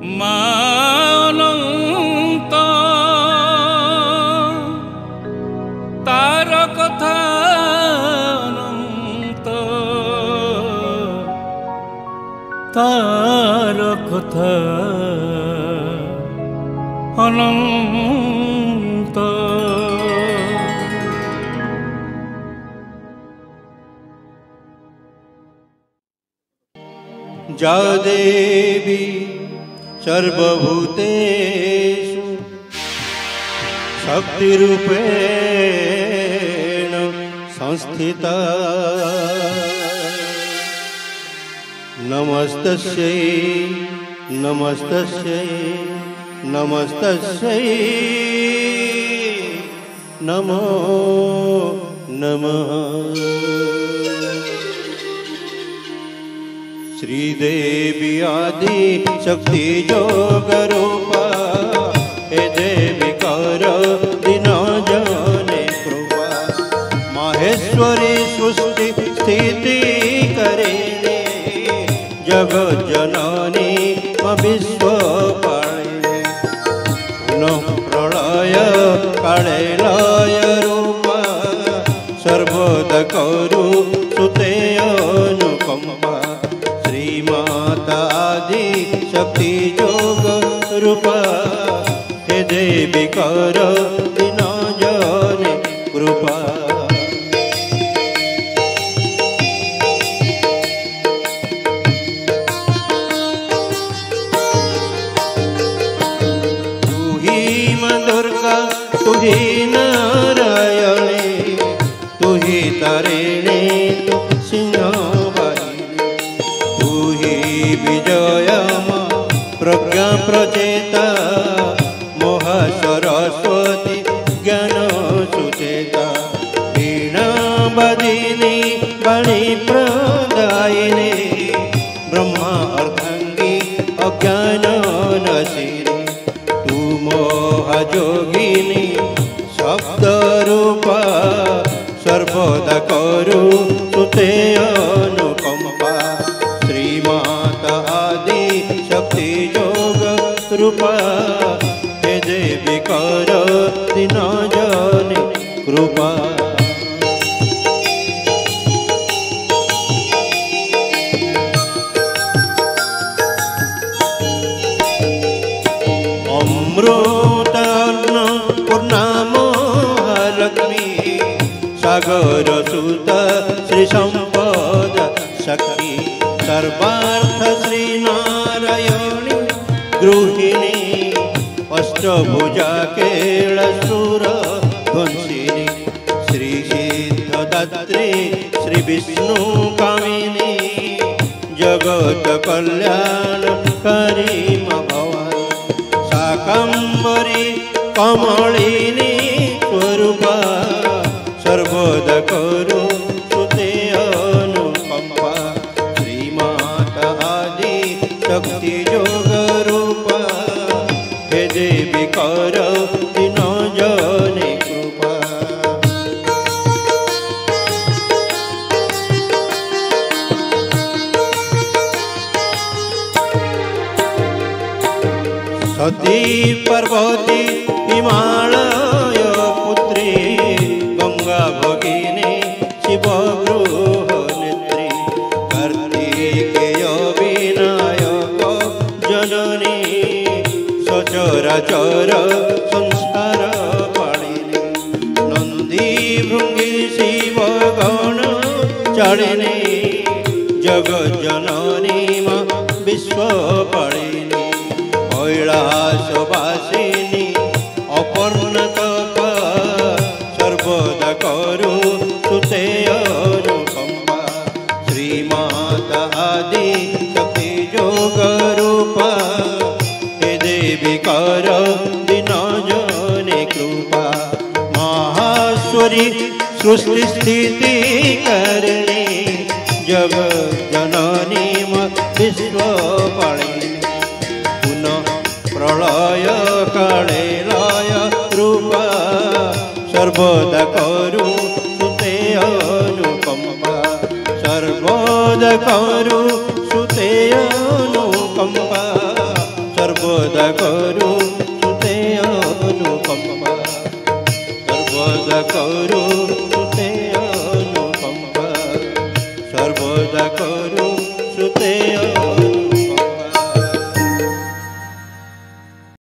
मानंत तार कथा अनंत तार कथा अनंत। जा देवी सर्वभूतेषु शक्तिरूपेण संस्थिता नमस्तस्यै नमस्तस्यै नमस्तस्यै नमो नमः। श्रीदेवी आदि शक्ति जोग रूपा हे देवी कर दिन जने कृपा। माहेश्वरी सृष्टि स्थिति करेणे जगत जननी विश्व पालिनी। पुनः प्रलय काले लय रूपा सर्वदा करु सुते अनुकंपा। श्रीमाता आदि शक्ति जोग रूपा हे देवी कर दिन जने कृपा। तू ही मां दुर्गा तू ही नारायणी तू ही तारिणी तू सिंहवाहिनी। तू ही विजया मां प्रज्ञा प्रचेता महासरस्वती ज्ञान सुचेता। वीणा बदिनी वाणी प्रदायिनी ब्रह्मा अर्धांगी अज्ञान नशिनी। तू मोहजोगिनी शब्द रूपा सर्वदा करु सुते अनुकंपा। श्रीमाता आदि शक्ति जोग रूपा हे देवी कर दिन जने कृपा। अमृतान्न पूर्णा महालक्ष्मी सागर सुत श्री संपद शक्ति। सर्वार्थ श्री नारायणी गृहिणी अष्टभुजा कैलासुर ध्वंसिनी। श्री सिद्धदात्री श्री विष्णु कामिनी जगत कल्याणकारी मां भवानी। शाकंभरी कमलिनी स्वरूपा सर्वदा करु सुते अनुकंपा। श्रीमाता आदि शक्ति जोग रूपा हे देवी कर दिन जने कृपा। सती पार्वती हिमालय पुत्री गंगा भगिनी शिव गृह नेत्री। कार्तिकेय विनायक जननी सचराचर संसार पालिनी। नंदी भृंगी शिव गण चालिनी जगत जननी मां विश्व पालिनी। कैलासवासिनी अपर्णतपा सर्वदा करु सुते अनुकंपा। श्रीमाता आदि शक्ति जोग रूपा हे देवी कर दिन जने कृपा। माहेश्वरी सृष्टि स्थिति करेणे जगत जननी विश्व पालिनी। पुनः प्रलय काले लय रूपा सर्वदा करु सुते अनुकंपा। सर्वदा करु सुते अनुकंपा। करू सुते अनुकंपा सर्वदा करू